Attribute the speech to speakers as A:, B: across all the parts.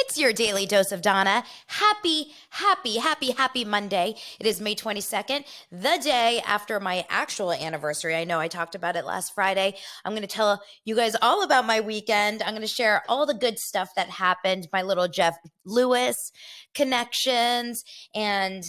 A: It's your daily dose of Donna. Happy Monday. It is May 22nd, the day after my actual anniversary. I know I talked about it last Friday. I'm going to tell you guys all about my weekend. I'm going to share all the good stuff that happened, my little Jeff Lewis connections, and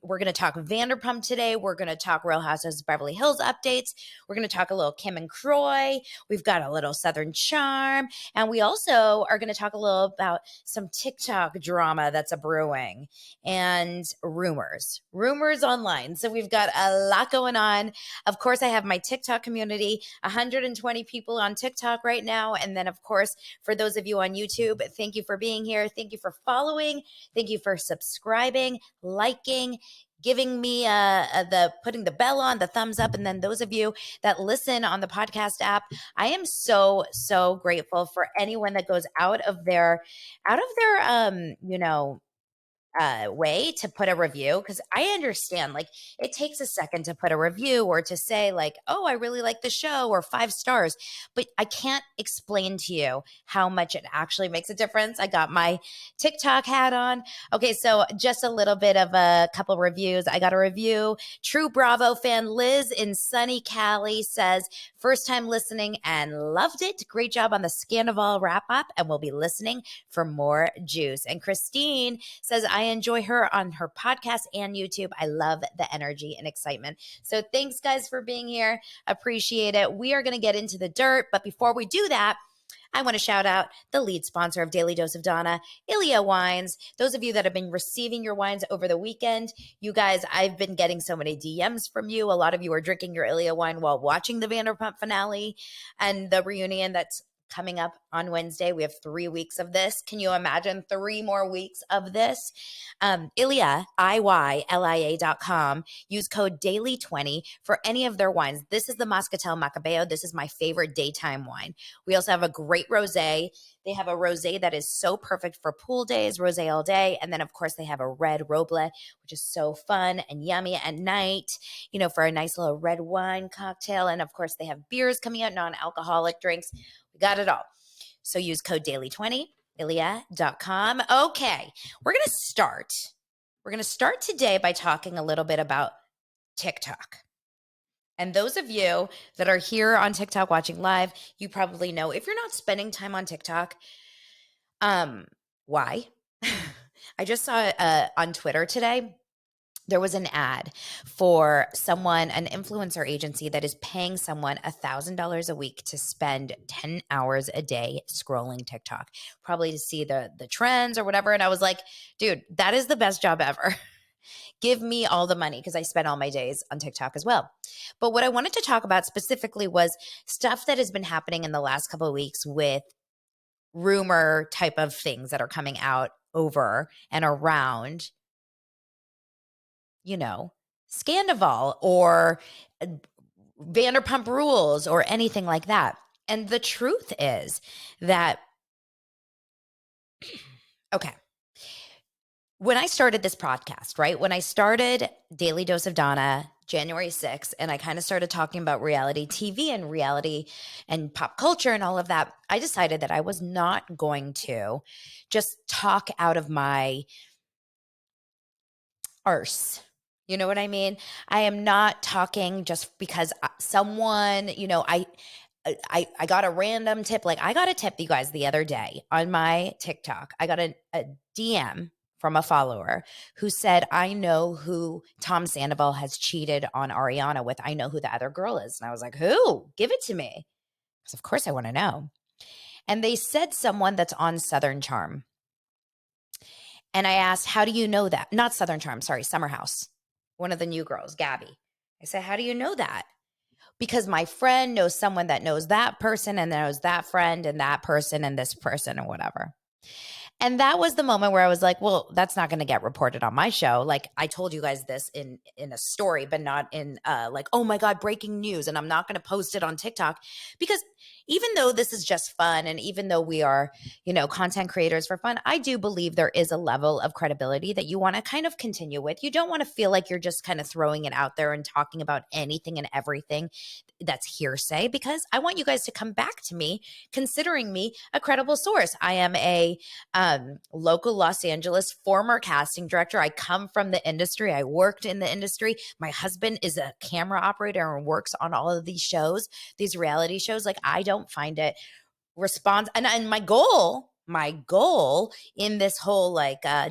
A: we're going to talk Vanderpump today. We're going to talk Real Housewives of Beverly Hills updates. We're going to talk a little Kim and Croy. We've got a little Southern charm, and we also are going to talk a little about some TikTok drama that's a brewing and rumors online. So we've got a lot going on. Of course, I have my TikTok community, 120 people on TikTok right now. And then, of course, for those of you on YouTube, thank you for being here. Thank you for following. Thank you for subscribing, liking, giving me the putting the bell on, the thumbs up. And then those of you that listen on the podcast app, I am so grateful for anyone that goes out of their way to put a review, because I understand, like, it takes a second to put a review or to say, like, oh, I really like the show, or 5 stars, but I can't explain to you how much it actually makes a difference. I got my TikTok hat on. Okay, so just a little bit of a couple reviews. I got a review. True Bravo fan Liz in sunny Cali says, first time listening and loved it. Great job on the Sandoval wrap up, and we'll be listening for more juice. And Christine says, I enjoy her on her podcast and YouTube. I love the energy and excitement. So thanks, guys, for being here. Appreciate it. We are going to get into the dirt. But before we do that, I want to shout out the lead sponsor of Daily Dose of Donna, Ilia Wines. Those of you that have been receiving your wines over the weekend, you guys, I've been getting so many DMs from you. A lot of you are drinking your Ilia wine while watching the Vanderpump finale and the reunion that's coming up on Wednesday. We have 3 weeks of this. Can you imagine 3 more weeks of this? Ilia, IYLIA.com. Use code DAILY20 for any of their wines. This is the Moscatel Macabeo. This is my favorite daytime wine. We also have a great rosé. They have a rosé that is so perfect for pool days, rosé all day. And then, of course, they have a red RHOBH, which is so fun and yummy at night, you know, for a nice little red wine cocktail. And, of course, they have beers coming out, non-alcoholic drinks. We got it all. So use code DAILY20, ilia.com. Okay, we're going to start. We're going to start today by talking a little bit about TikTok. And those of you that are here on TikTok watching live, you probably know, if you're not spending time on TikTok, why? I just saw on Twitter today, there was an ad for someone, an influencer agency that is paying someone $1,000 a week to spend 10 hours a day scrolling TikTok, probably to see the trends or whatever. And I was like, dude, that is the best job ever. Give me all the money, because I spend all my days on TikTok as well. But what I wanted to talk about specifically was stuff that has been happening in the last couple of weeks with rumor type of things that are coming out over and around, you know, Sandoval or Vanderpump Rules or anything like that. And the truth is that, okay, when I started this podcast, right, when I started Daily Dose of Donna, January 6th, and I kind of started talking about reality TV and reality and pop culture and all of that, I decided that I was not going to just talk out of my arse. You know what I mean? I am not talking just because someone, you know, I got a random tip. Like, I got a tip, you guys, the other day on my TikTok. I got a DM from a follower who said, I know who Tom Sandoval has cheated on Ariana with. I know who the other girl is. And I was like, who? Give it to me. Because of course I want to know. And they said someone that's on Southern Charm. And I asked, how do you know that? Not Southern Charm, sorry, Summer House. One of the new girls, Gabby. I said, how do you know that? Because my friend knows someone that knows that person and knows that friend and that person and this person or whatever. And that was the moment where I was like, well, that's not going to get reported on my show. Like, I told you guys this in a story, but not in like, oh my God, breaking news. And I'm not going to post it on TikTok, because even though this is just fun and even though we are, content creators for fun, I do believe there is a level of credibility that you want to kind of continue with. You don't want to feel like you're just kind of throwing it out there and talking about anything and everything that's hearsay, because I want you guys to come back to me considering me a credible source. I am a local Los Angeles former casting director. I come from the industry. I worked in the industry. My husband is a camera operator and works on all of these shows, these reality shows. Like, I don't find it and my goal in this whole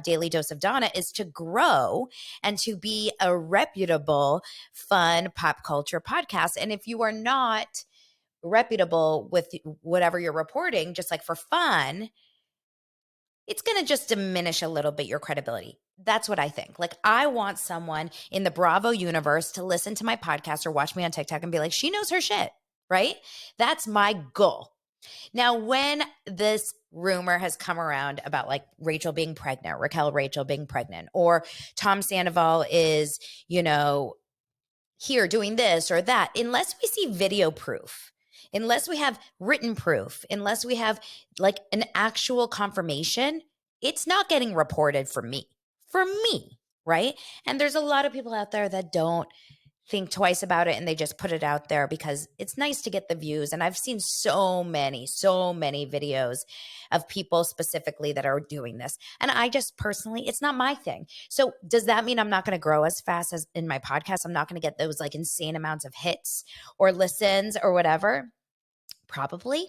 A: daily dose of Donna is to grow and to be a reputable, fun pop culture podcast. And if you are not reputable with whatever you're reporting, just like for fun, it's going to just diminish a little bit your credibility. That's what I think. Like, I want someone in the Bravo universe to listen to my podcast or watch me on TikTok and be like, she knows her shit, right? That's my goal. Now, when this rumor has come around about like Rachael being pregnant, Raquel Rachel being pregnant, or Tom Sandoval is, here doing this or that, unless we see video proof, unless we have written proof, unless we have like an actual confirmation, it's not getting reported for me, right? And there's a lot of people out there that don't think twice about it and they just put it out there because it's nice to get the views. And I've seen so many videos of people specifically that are doing this. And I just personally, it's not my thing. So does that mean I'm not going to grow as fast as in my podcast? I'm not going to get those like insane amounts of hits or listens or whatever? Probably.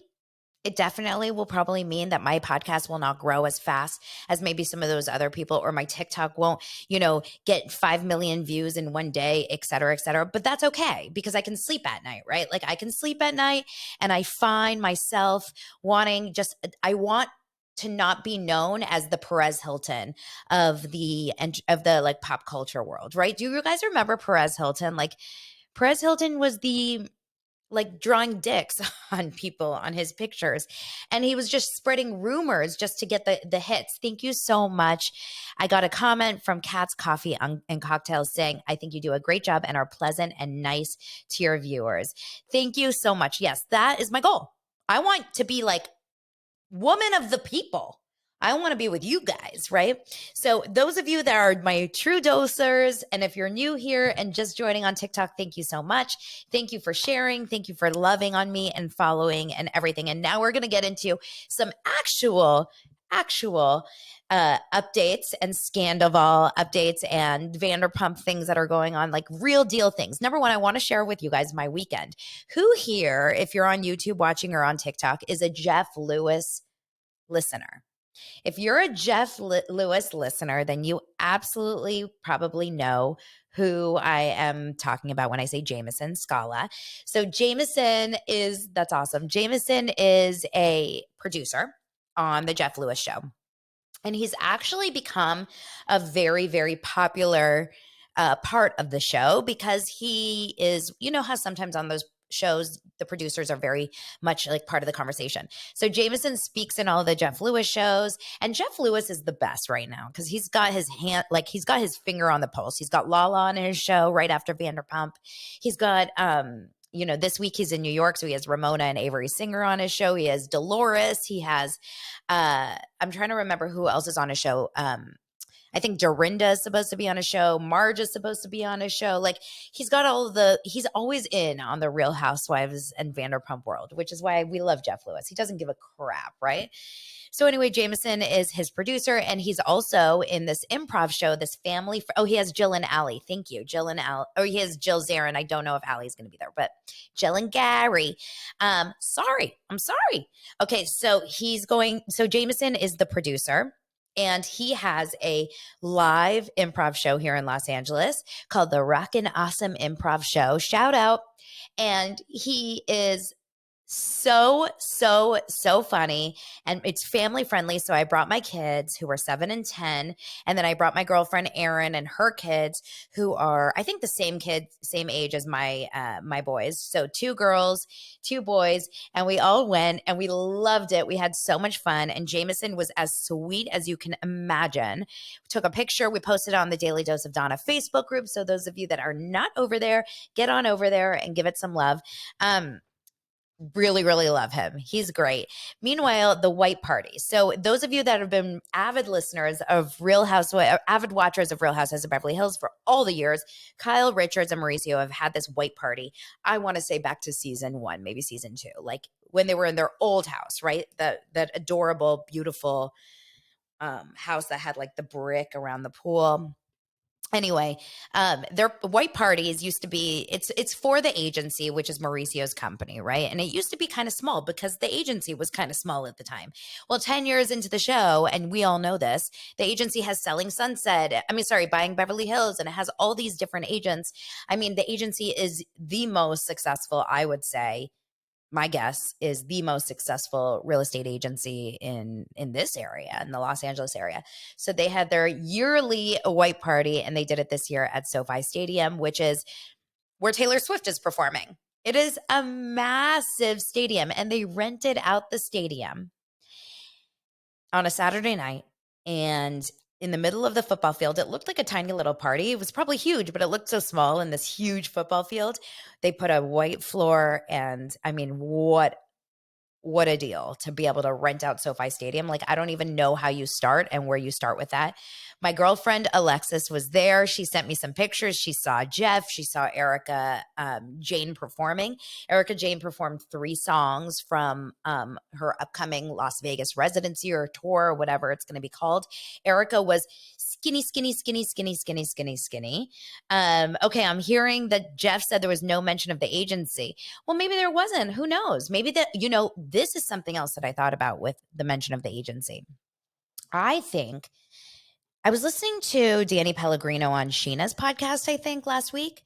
A: It definitely will probably mean that my podcast will not grow as fast as maybe some of those other people, or my TikTok won't, get 5 million views in one day, et cetera, et cetera. But that's okay because I can sleep at night, right? Like, I can sleep at night and I find myself I want to not be known as the Perez Hilton of the like pop culture world, right? Do you guys remember Perez Hilton? Like, Perez Hilton was the like drawing dicks on people on his pictures. And he was just spreading rumors just to get the hits. Thank you so much. I got a comment from Cat's Coffee and Cocktails saying, I think you do a great job and are pleasant and nice to your viewers. Thank you so much. Yes, that is my goal. I want to be like woman of the people. I want to be with you guys, right? So those of you that are my true dosers, and if you're new here and just joining on TikTok, thank you so much. Thank you for sharing. Thank you for loving on me and following and everything. And now we're going to get into some actual updates and Sandoval updates and Vanderpump things that are going on, like real deal things. Number one, I want to share with you guys my weekend. Who here, if you're on YouTube watching or on TikTok, is a Jeff Lewis listener? If you're a Jeff Lewis listener, then you absolutely probably know who I am talking about when I say Jameson Scala. So that's awesome. Jameson is a producer on the Jeff Lewis show. And he's actually become a very, very popular part of the show because he is, how sometimes on those shows, the producers are very much like part of the conversation. So Jameson speaks in all the Jeff Lewis shows, and Jeff Lewis is the best right now because he's got his finger on the pulse. He's got Lala on his show right after Vanderpump. He's got, this week he's in New York, so he has Ramona and Avery Singer on his show. He has Dolores. He has, I'm trying to remember who else is on his show. I think Dorinda is supposed to be on a show. Marge is supposed to be on a show. Like, he's always in on the Real Housewives and Vanderpump world, which is why we love Jeff Lewis. He doesn't give a crap, right? So anyway, Jameson is his producer, and he's also in this improv show, this family. He has Jill and Allie. Thank you. Jill and Allie. Oh, he has Jill Zarin. I don't know if Allie's going to be there, but Jill and Gary. I'm sorry. Okay, so Jameson is the producer. And he has a live improv show here in Los Angeles called the Rockin' Awesome Improv Show. Shout out. And he is so funny, and it's family friendly. So I brought my kids who are 7 and 10, and then I brought my girlfriend Erin and her kids who are, I think, the same age as my boys. So 2 girls, 2 boys, and we all went and we loved it. We had so much fun, and Jameson was as sweet as you can imagine. We took a picture, we posted on the Daily Dose of Donna Facebook group. So those of you that are not over there, get on over there and give it some love. Really, really love him. He's great. Meanwhile, the white party. So, those of you that have been avid listeners of Real Housewives, avid watchers of Real Housewives of Beverly Hills for all the years, Kyle Richards and Mauricio have had this white party. I want to say back to season 1, maybe season 2, like when they were in their old house, right? That adorable, beautiful house that had like the brick around the pool. Anyway, their white parties used to be it's for the agency, which is Mauricio's company, right? And it used to be kind of small because the agency was kind of small at the time. Well, 10 years into the show, and we all know this, the agency has Selling Sunset, Buying Beverly Hills, and it has all these different agents. I mean, the agency is the most successful, I would say, my guess is the most successful real estate agency in this area, in the Los Angeles area. So they had their yearly white party, and they did it this year at SoFi Stadium, which is where Taylor Swift is performing. It is a massive stadium, and they rented out the stadium on a Saturday night. And in the middle of the football field, it looked like a tiny little party. It was probably huge, but it looked so small in this huge football field. They put a white floor, and I mean, what a deal to be able to rent out SoFi Stadium. Like, I don't even know how you start and where you start with that. My girlfriend Alexis was there. She sent me some pictures. She saw Jeff. She saw Erica Jane performing. Erica Jane performed 3 songs from her upcoming Las Vegas residency or tour, or whatever it's going to be called. Erica was skinny, skinny, skinny, skinny, skinny, skinny, skinny. Okay, I'm hearing that Jeff said there was no mention of the agency. Well, maybe there wasn't. Who knows? Maybe that, this is something else that I thought about with the mention of the agency. I think I was listening to Danny Pellegrino on Sheena's podcast, I think, last week.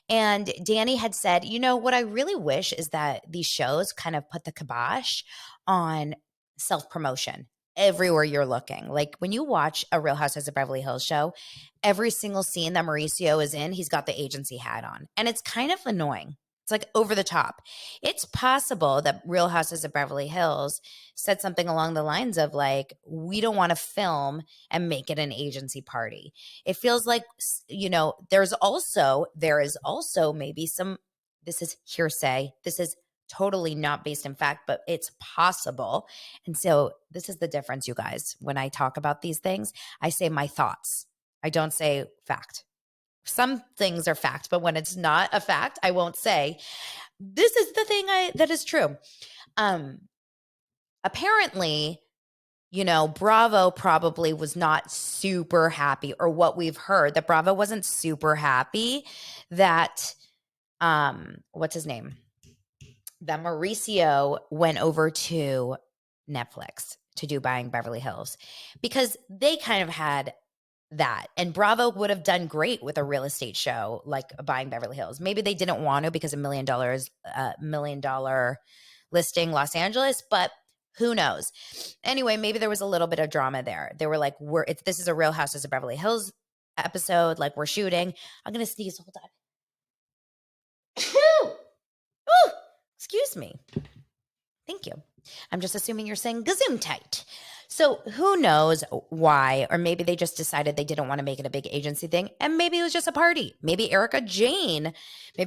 A: And Danny had said, what I really wish is that these shows kind of put the kibosh on self promotion everywhere you're looking. Like when you watch a Real Housewives of Beverly Hills show, every single scene that Mauricio is in, he's got the agency hat on. And it's kind of annoying. It's like over the top. It's possible that Real Housewives of Beverly Hills said something along the lines of like, we don't want to film and make it an agency party. It feels like, there is also maybe some, this is hearsay. This is totally not based in fact, but it's possible. And so this is the difference, you guys. When I talk about these things, I say my thoughts. I don't say fact. Some things are fact, but when it's not a fact, I won't say this is the thing that is true. Apparently, Bravo probably was not super happy, or what we've heard, that Bravo wasn't super happy that what's his name? That Mauricio went over to Netflix to do Buying Beverly Hills, because they kind of had that. And Bravo would have done great with a real estate show like Buying Beverly Hills. Maybe they didn't want to because $1 million listing Los Angeles, but who knows? Anyway, maybe there was a little bit of drama there. They were like, this is a Real Housewives of Beverly Hills episode. Like, we're shooting. I'm going to sneeze. Hold on. Ooh, excuse me. Thank you. I'm just assuming you're saying gesundheit. So who knows why, or maybe they just decided they didn't want to make it a big agency thing, and maybe it was just a party. Maybe it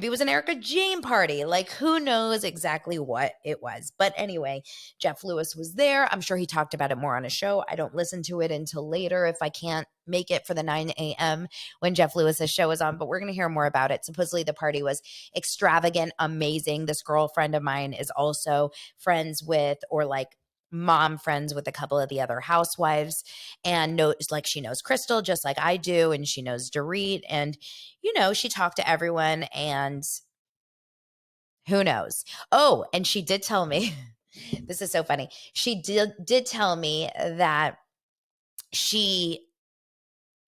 A: was an Erica Jane party. Like, who knows exactly what it was. But anyway, Jeff Lewis was there. I'm sure he talked about it more on a show. I don't listen to it until later if I can't make it for the 9 a.m. when Jeff Lewis's show is on, but we're going to hear more about it. Supposedly the party was extravagant, amazing. This girlfriend of mine is also friends with, or like mom friends with, a couple of the other housewives, and knows, like, she knows Crystal just like I do, and she knows Dorit, and she talked to everyone, and who knows. Oh, and she did tell me this is so funny. She did tell me that she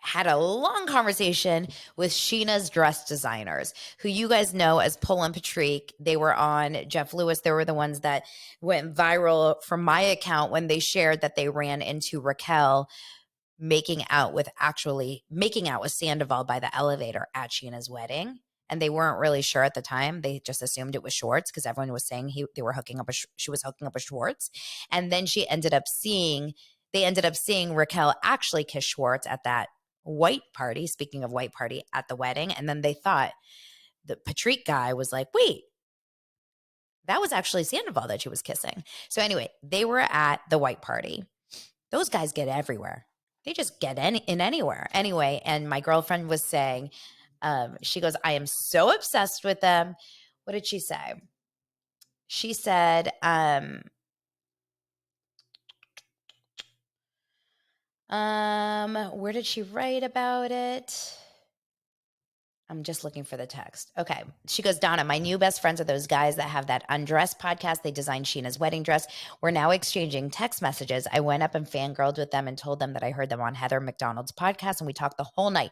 A: had a long conversation with Sheena's dress designers, who you guys know as Paul and Patrick. They were on Jeff Lewis. They were the ones that went viral from my account when they shared that they ran into Raquel making out with Sandoval by the elevator at Sheena's wedding. And they weren't really sure at the time. They just assumed it was Schwartz because everyone was saying she was hooking up with Schwartz. And then they ended up seeing Raquel actually kiss Schwartz at that white party, speaking of white party, at the wedding. And then they thought the Patrick guy was like, wait, That was actually Sandoval that she was kissing. So anyway, they were at the white party. Those guys get everywhere. They just get in anywhere. Anyway, and my girlfriend was saying, she goes, I am so obsessed with them. What did she say? She said, where did she write about it? I'm just looking for the text. Okay. She goes, Donna, my new best friends are those guys that have that undress podcast. They designed Sheena's wedding dress. We're now exchanging text messages. I went up and fangirled with them and told them that I heard them on Heather McDonald's podcast, and we talked the whole night.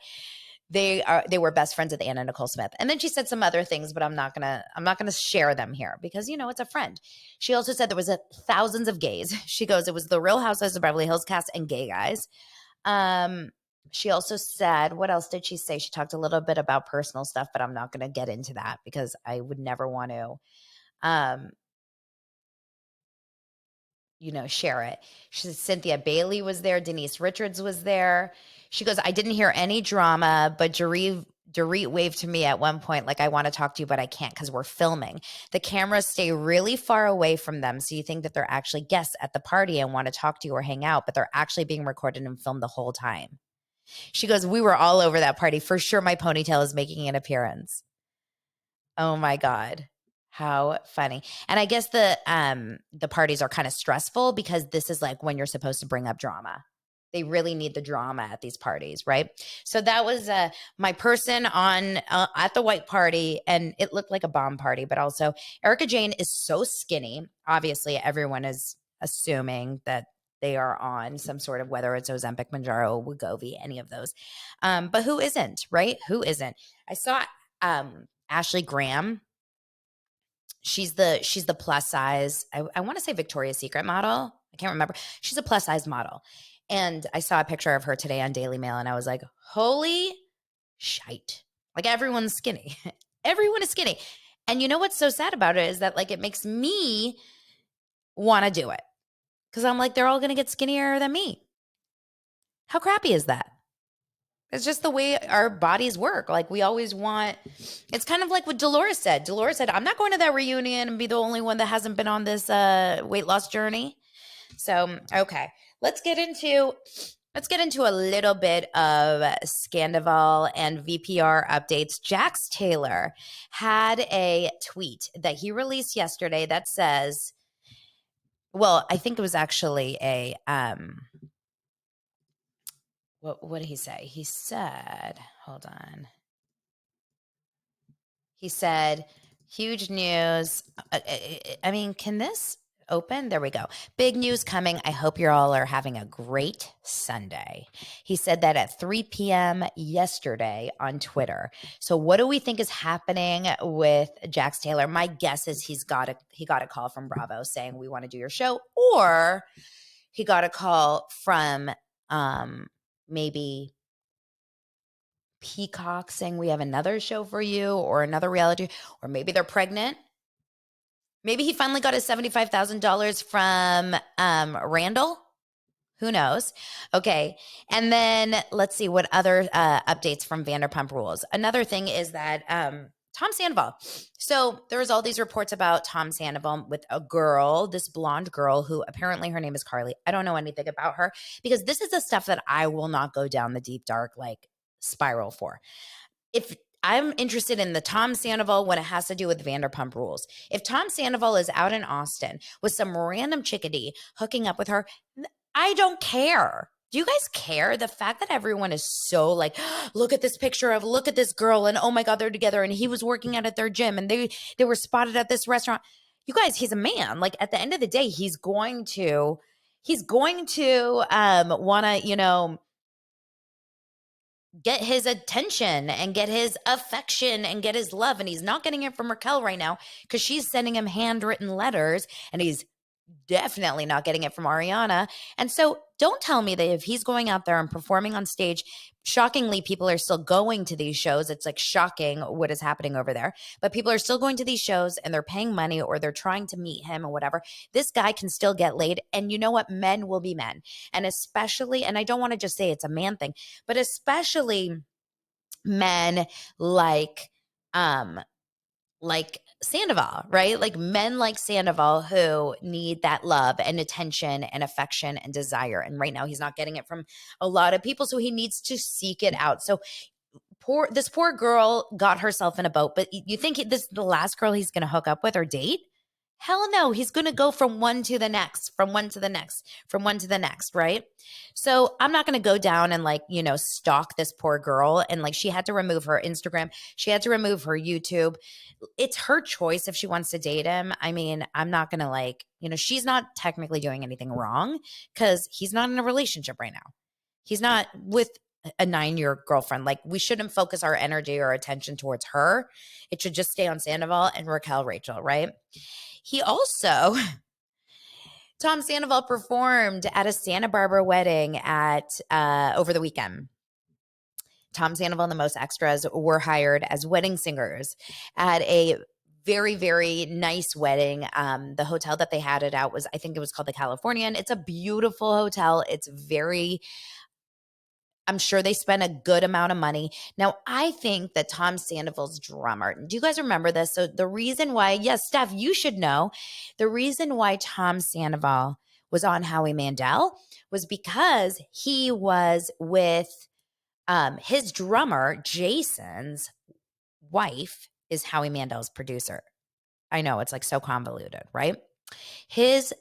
A: They were best friends with Anna Nicole Smith. And then she said some other things, but I'm not gonna share them here because it's a friend. She also said there was thousands of gays. She goes, it was the Real Housewives of Beverly Hills cast and gay guys. She also said, what else did she say? She talked a little bit about personal stuff, but I'm not going to get into that because I would never want to, share it. She said Cynthia Bailey was there. Denise Richards was there. She goes, I didn't hear any drama, but Dorit waved to me at one point, like, I want to talk to you, but I can't because we're filming. The cameras stay really far away from them. So you think that they're actually guests at the party and want to talk to you or hang out, but they're actually being recorded and filmed the whole time. She goes, we were all over that party. For sure, my ponytail is making an appearance. Oh my God. How funny. And I guess the parties are kind of stressful because this is like when you're supposed to bring up drama. They really need the drama at these parties, right? So that was my person on at the white party, and it looked like a bomb party. But also, Erica Jane is so skinny. Obviously, everyone is assuming that they are on some sort of, whether it's Ozempic, Mounjaro, Wegovy, any of those. But who isn't, right? Who isn't? I saw Ashley Graham. She's the plus size. I want to say Victoria's Secret model. I can't remember. She's a plus size model. And I saw a picture of her today on Daily Mail, and I was like, holy shite. Like, everyone's skinny. Everyone is skinny. And you know what's so sad about it is that, like, it makes me want to do it. Because I'm like, they're all going to get skinnier than me. How crappy is that? It's just the way our bodies work. Like, we always want, it's kind of like what Dolores said. Dolores said, I'm not going to that reunion and be the only one that hasn't been on this weight loss journey. So, okay, let's get into a little bit of Sandoval and VPR updates. Jax Taylor had a tweet that he released yesterday that says, well, I think it was actually a what did he say? He said, hold on. He said, huge news. I mean, can this open? There we go. Big news coming. I hope you all are having a great Sunday. He said that at 3 p.m. yesterday on Twitter. So what do we think is happening with Jax Taylor? My guess is he got a call from Bravo saying, we want to do your show, or he got a call from maybe Peacock saying we have another show for you, or another reality, or maybe they're pregnant. Maybe he finally got his $75,000 from Randall. Who knows? Okay. And then let's see what other updates from Vanderpump Rules. Another thing is that Tom Sandoval. So there was all these reports about Tom Sandoval with a girl, this blonde girl who apparently her name is Carly. I don't know anything about her because this is the stuff that I will not go down the deep dark like spiral for. If I'm interested in the Tom Sandoval when it has to do with Vanderpump Rules. If Tom Sandoval is out in Austin with some random chickadee hooking up with her, I don't care. Do you guys care? The fact that everyone is so like, look at this picture look at this girl, and oh my God, they're together, and he was working out at their gym, and they were spotted at this restaurant. You guys, he's a man. Like, at the end of the day, he's going to want to, get his attention and get his affection and get his love. And he's not getting it from Raquel right now because she's sending him handwritten letters, and he's definitely not getting it from Ariana. And so don't tell me that if he's going out there and performing on stage, shockingly, people are still going to these shows. It's like shocking what is happening over there, but people are still going to these shows and they're paying money or they're trying to meet him or whatever. This guy can still get laid. And you know what? Men will be men. And especially, and I don't want to just say it's a man thing, but especially men like, like Sandoval, right? Like men like Sandoval who need that love and attention and affection and desire. And right now he's not getting it from a lot of people. So he needs to seek it out. So this poor girl got herself in a boat, but you think this is the last girl he's going to hook up with or date? Hell no, he's going to go from one to the next, from one to the next, from one to the next, right? So I'm not going to go down and like, stalk this poor girl. And like, she had to remove her Instagram. She had to remove her YouTube. It's her choice if she wants to date him. I mean, I'm not going to like, she's not technically doing anything wrong because he's not in a relationship right now. He's not with a 9-year girlfriend. Like, we shouldn't focus our energy or attention towards her. It should just stay on Sandoval and Raquel Rachel, right? He also, Tom Sandoval performed at a Santa Barbara wedding over the weekend. Tom Sandoval and the Most Extras were hired as wedding singers at a very, very nice wedding. The hotel that they had it at I think it was called the Californian. It's a beautiful hotel. I'm sure they spent a good amount of money. Now, I think that Tom Sandoval's drummer, do you guys remember this? So the reason why, yes, Steph, you should know, the reason why Tom Sandoval was on Howie Mandel was because he was with his drummer, Jason's wife is Howie Mandel's producer. I know, it's like so convoluted, right? His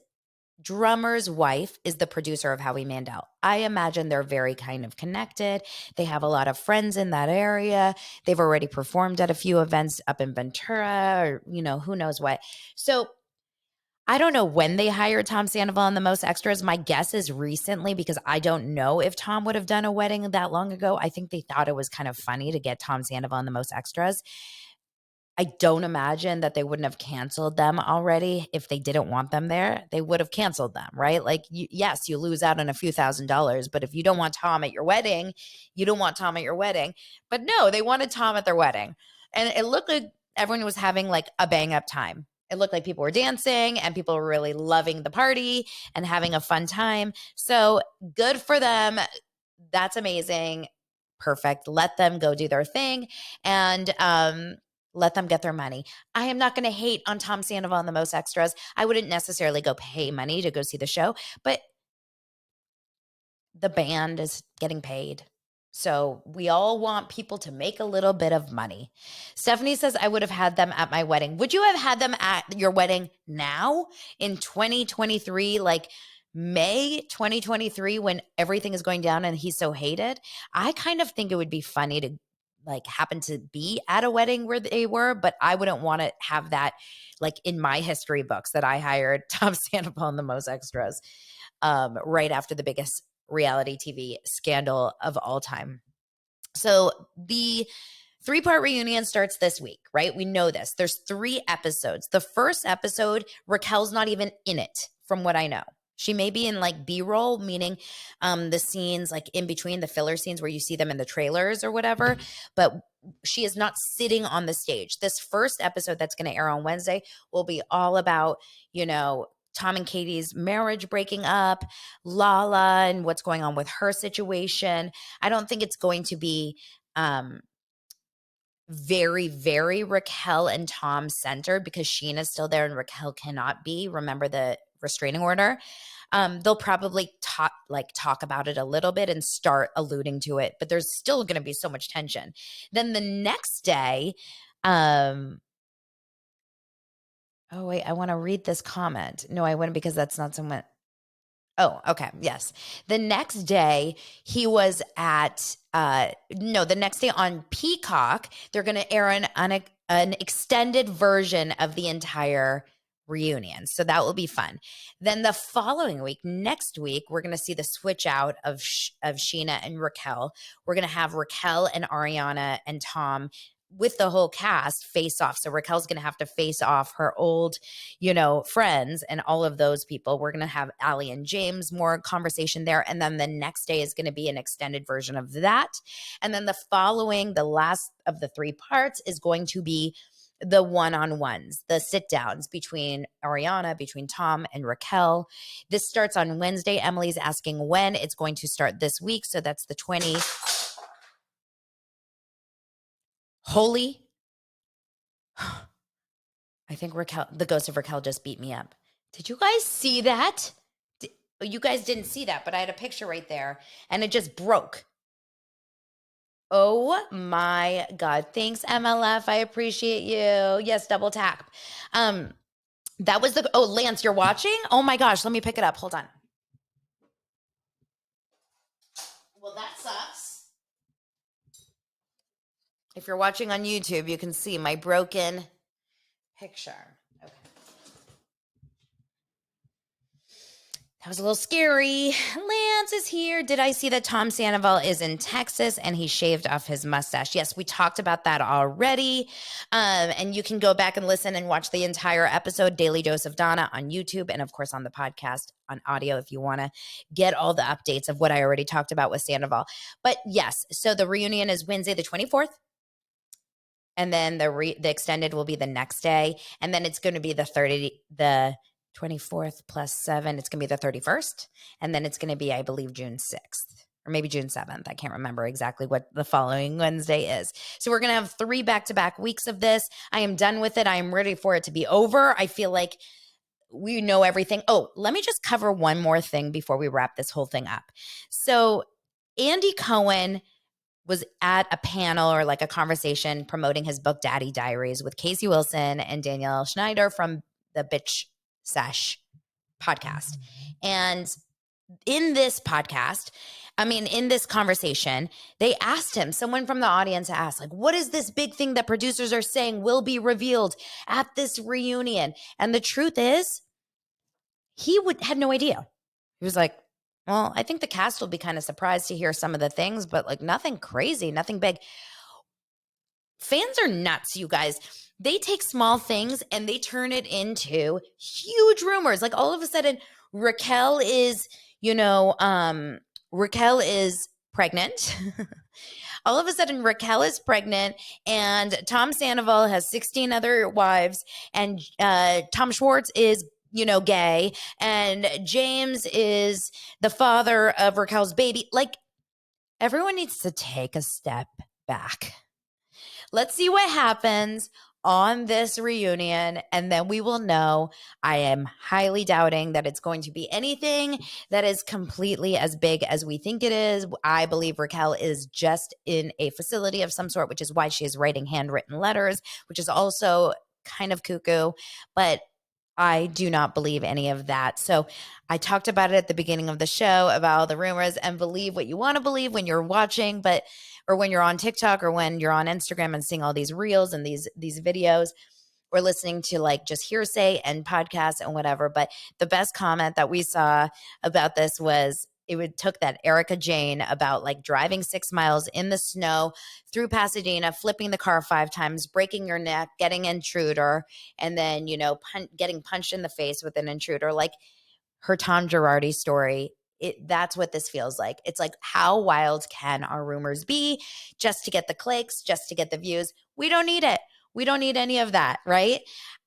A: drummer's wife is the producer of Howie Mandel. I imagine they're very kind of connected. They have a lot of friends in that area. They've already performed at a few events up in Ventura or, who knows what. So I don't know when they hired Tom Sandoval on the Most Extras. My guess is recently because I don't know if Tom would have done a wedding that long ago. I think they thought it was kind of funny to get Tom Sandoval on the Most Extras. I don't imagine that they wouldn't have canceled them already if they didn't want them there. They would have canceled them, right? Like, yes, you lose out on a few $1,000s, but if you don't want Tom at your wedding, you don't want Tom at your wedding. But no, they wanted Tom at their wedding. And it looked like everyone was having like a bang up time. It looked like people were dancing and people were really loving the party and having a fun time. So good for them. That's amazing. Perfect. Let them go do their thing. And, let them get their money. I am not going to hate on Tom Sandoval and the Most Extras. I wouldn't necessarily go pay money to go see the show, but the band is getting paid. So we all want people to make a little bit of money. Stephanie says, I would have had them at my wedding. Would you have had them at your wedding now in 2023, like May 2023, when everything is going down and he's so hated? I kind of think it would be funny to like happen to be at a wedding where they were, but I wouldn't want to have that like in my history books that I hired Tom Sandoval and the Most Extras right after the biggest reality TV scandal of all time. So the 3-part reunion starts this week, right? We know this. There's 3 episodes. The first episode, Raquel's not even in it, from what I know. She may be in like B-roll, meaning the scenes like in between the filler scenes where you see them in the trailers or whatever, but she is not sitting on the stage. This first episode that's going to air on Wednesday will be all about, Tom and Katie's marriage breaking up, Lala and what's going on with her situation. I don't think it's going to be very, very Raquel and Tom centered because Sheena's still there and Raquel cannot be. Remember the restraining order. They'll probably talk about it a little bit and start alluding to it, but there's still going to be so much tension. Then the next day, oh wait, I want to read this comment. No, I wouldn't because that's not someone. Oh, okay. Yes. The next day he was at, the next day on Peacock, they're going to air an extended version of the entire reunion. So that will be fun. Then the following week, next week, we're going to see the switch out of Sheena and Raquel. We're going to have Raquel and Ariana and Tom with the whole cast face off. So Raquel's going to have to face off her old, friends and all of those people. We're going to have Allie and James, more conversation there. And then the next day is going to be an extended version of that. And then the last of the 3 parts is going to be the one-on-ones, the sit-downs between Ariana, between Tom and Raquel. This starts on Wednesday. Emily's asking when. It's going to start this week. So that's the 20. Holy I think the ghost of Raquel just beat me up. Did you guys see that? You guys didn't see that, but I had a picture right there and it just broke. Oh my God. Thanks, MLF. I appreciate you. Yes, double tap. That was Lance, you're watching? Oh my gosh. Let me pick it up. Hold on. Well, that sucks. If you're watching on YouTube, you can see my broken picture. Okay. That was a little scary. Lance is here. Did I see that Tom Sandoval is in Texas and he shaved off his mustache? Yes, we talked about that already. And you can go back and listen and watch the entire episode, Daily Dose of Donna, on YouTube and, of course, on the podcast on audio if you want to get all the updates of what I already talked about with Sandoval. But yes, so the reunion is Wednesday the 24th. And then the extended will be the next day. And then it's going to be the 24th plus 7. It's going to be the 31st. And then it's going to be, I believe, June 6th or maybe June 7th. I can't remember exactly what the following Wednesday is. So we're going to have 3 back-to-back weeks of this. I am done with it. I am ready for it to be over. I feel like we know everything. Oh, let me just cover one more thing before we wrap this whole thing up. So Andy Cohen was at a panel or like a conversation promoting his book, Daddy Diaries, with Casey Wilson and Danielle Schneider from the Bitch Sesh podcast. And in this conversation, they asked him, someone from the audience asked, like, what is this big thing that producers are saying will be revealed at this reunion? And the truth is, he had no idea. He was like, well, I think the cast will be kind of surprised to hear some of the things, but like nothing crazy, nothing big. Fans are nuts, you guys. They take small things and they turn it into huge rumors. Like all of a sudden, Raquel is pregnant. All of a sudden, Raquel is pregnant and Tom Sandoval has 16 other wives and Tom Schwartz is gay, and James is the father of Raquel's baby. Like, everyone needs to take a step back. Let's see what happens on this reunion, and then we will know. I am highly doubting that it's going to be anything that is completely as big as we think it is. I believe Raquel is just in a facility of some sort, which is why she is writing handwritten letters, which is also kind of cuckoo, but I do not believe any of that. So I talked about it at the beginning of the show about all the rumors, and believe what you want to believe when you're watching, or when you're on TikTok or when you're on Instagram and seeing all these reels and these videos, or listening to like just hearsay and podcasts and whatever. But the best comment that we saw about this was took that Erica Jane about like driving 6 miles in the snow through Pasadena, flipping the car 5 times, breaking your neck, getting an intruder, and then, getting punched in the face with an intruder. Like her Tom Girardi story. That's what this feels like. It's like, how wild can our rumors be just to get the clicks, just to get the views? We don't need it. We don't need any of that, right?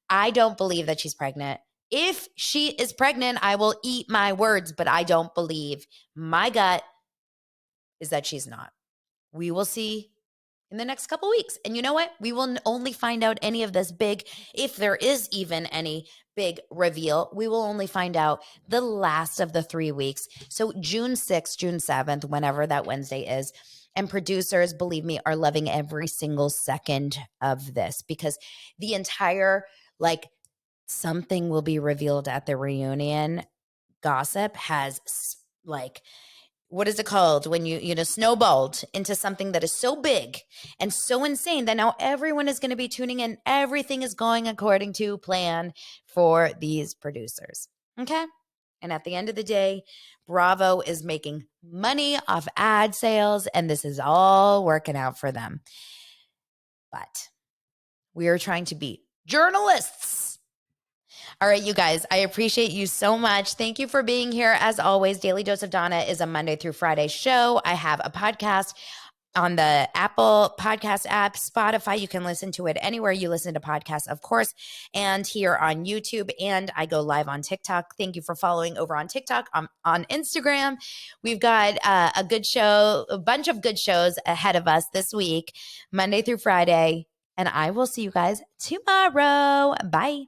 A: I don't believe that she's pregnant. If she is pregnant, I will eat my words, but I don't believe. My gut is that she's not. We will see in the next couple weeks. And you know what? We will only find out any of this big, if there is even any big reveal, we will only find out the last of the 3 weeks. So June 6th, June 7th, whenever that Wednesday is. And producers, believe me, are loving every single second of this, because the entire, like, something will be revealed at the reunion gossip has, like, what is it called when you snowballed into something that is so big and so insane that now everyone is going to be tuning in. Everything is going according to plan for these producers. Okay. And at the end of the day, Bravo is making money off ad sales, and this is all working out for them. But we are trying to be journalists. All right, you guys, I appreciate you so much. Thank you for being here. As always, Daily Dose of Donna is a Monday through Friday show. I have a podcast on the Apple Podcast app, Spotify. You can listen to it anywhere you listen to podcasts, of course, and here on YouTube. And I go live on TikTok. Thank you for following over on TikTok. On Instagram, we've got a good show, a bunch of good shows ahead of us this week, Monday through Friday. and I will see you guys tomorrow. Bye.